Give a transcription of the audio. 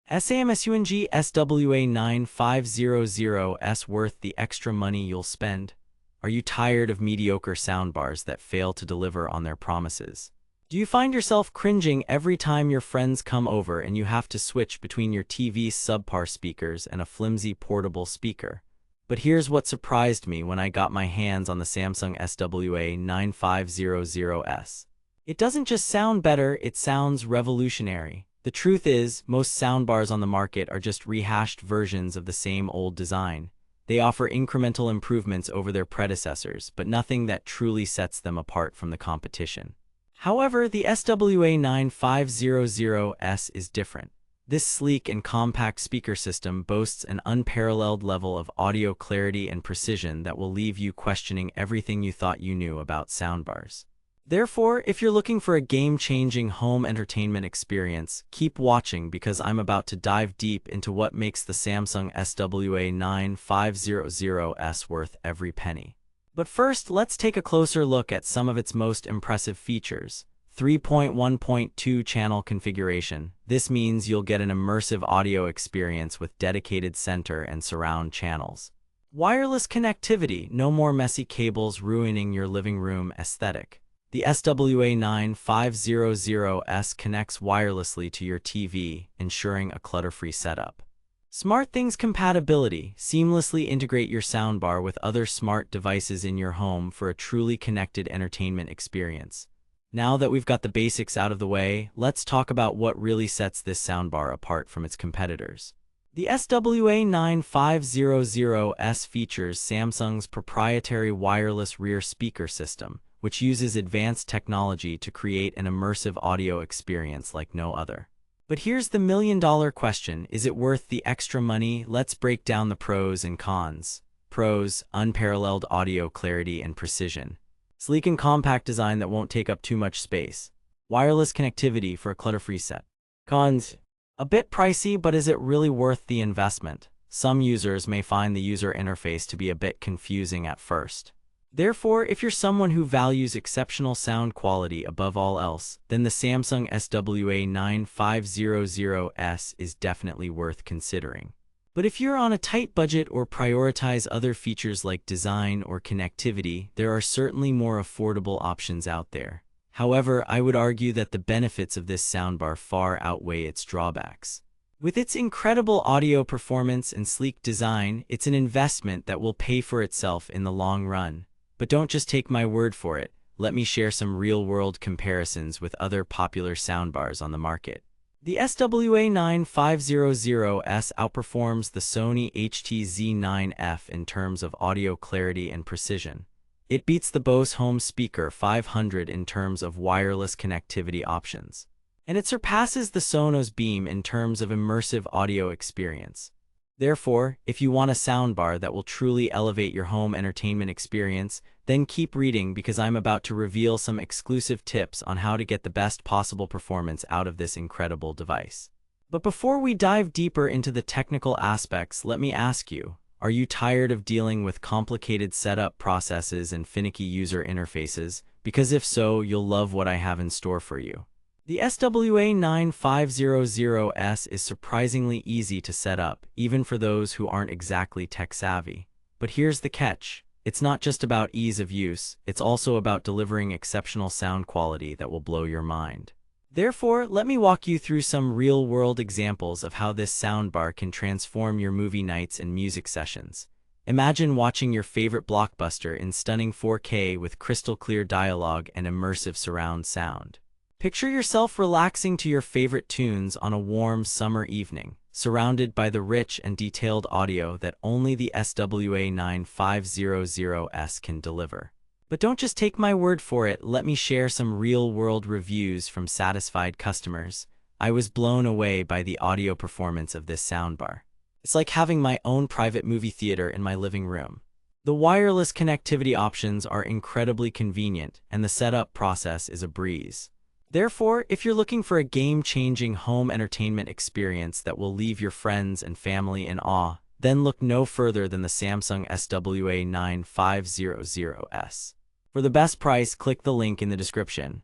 Samsung SWA-9500S worth the extra money you'll spend? Are you tired of mediocre soundbars that fail to deliver on their promises? Do you find yourself cringing every time your friends come over and you have to switch between your TV's subpar speakers and a flimsy portable speaker? But here's what surprised me when I got my hands on the Samsung SWA-9500S. It doesn't just sound better, it sounds revolutionary. The truth is, most soundbars on the market are just rehashed versions of the same old design. They offer incremental improvements over their predecessors, but nothing that truly sets them apart from the competition. However, the SWA-9500S is different. This sleek and compact speaker system boasts an unparalleled level of audio clarity and precision that will leave you questioning everything you thought you knew about soundbars. Therefore, if you're looking for a game-changing home entertainment experience, keep watching because I'm about to dive deep into what makes the Samsung SWA-9500S worth every penny. But first, let's take a closer look at some of its most impressive features. 3.1.2 channel configuration. This means you'll get an immersive audio experience with dedicated center and surround channels. Wireless connectivity. No more messy cables ruining your living room aesthetic. The SWA-9500S connects wirelessly to your TV, ensuring a clutter-free setup. SmartThings compatibility. Seamlessly integrate your soundbar with other smart devices in your home for a truly connected entertainment experience. Now that we've got the basics out of the way, let's talk about what really sets this soundbar apart from its competitors. The SWA-9500S features Samsung's proprietary wireless rear speaker system, which uses advanced technology to create an immersive audio experience like no other. But here's the million-dollar question, is it worth the extra money? Let's break down the pros and cons. Pros: unparalleled audio clarity and precision. Sleek and compact design that won't take up too much space. Wireless connectivity for a clutter-free set. Cons: a bit pricey, but is it really worth the investment? Some users may find the user interface to be a bit confusing at first. Therefore, if you're someone who values exceptional sound quality above all else, then the Samsung SWA-9500S is definitely worth considering. But if you're on a tight budget or prioritize other features like design or connectivity, there are certainly more affordable options out there. However, I would argue that the benefits of this soundbar far outweigh its drawbacks. With its incredible audio performance and sleek design, it's an investment that will pay for itself in the long run. But don't just take my word for it, let me share some real-world comparisons with other popular soundbars on the market. The SWA-9500S outperforms the Sony HTZ-9F in terms of audio clarity and precision. It beats the Bose Home Speaker 500 in terms of wireless connectivity options. And it surpasses the Sonos Beam in terms of immersive audio experience. Therefore, if you want a soundbar that will truly elevate your home entertainment experience, then keep reading because I'm about to reveal some exclusive tips on how to get the best possible performance out of this incredible device. But before we dive deeper into the technical aspects, let me ask you, are you tired of dealing with complicated setup processes and finicky user interfaces? Because if so, you'll love what I have in store for you. The SWA-9500S is surprisingly easy to set up, even for those who aren't exactly tech-savvy. But here's the catch. It's not just about ease of use, it's also about delivering exceptional sound quality that will blow your mind. Therefore, let me walk you through some real-world examples of how this soundbar can transform your movie nights and music sessions. Imagine watching your favorite blockbuster in stunning 4K with crystal-clear dialogue and immersive surround sound. Picture yourself relaxing to your favorite tunes on a warm summer evening, surrounded by the rich and detailed audio that only the SWA-9500S can deliver. But don't just take my word for it, let me share some real-world reviews from satisfied customers. I was blown away by the audio performance of this soundbar. It's like having my own private movie theater in my living room. The wireless connectivity options are incredibly convenient, and the setup process is a breeze. Therefore, if you're looking for a game-changing home entertainment experience that will leave your friends and family in awe, then look no further than the Samsung SWA-9500S. For the best price, click the link in the description.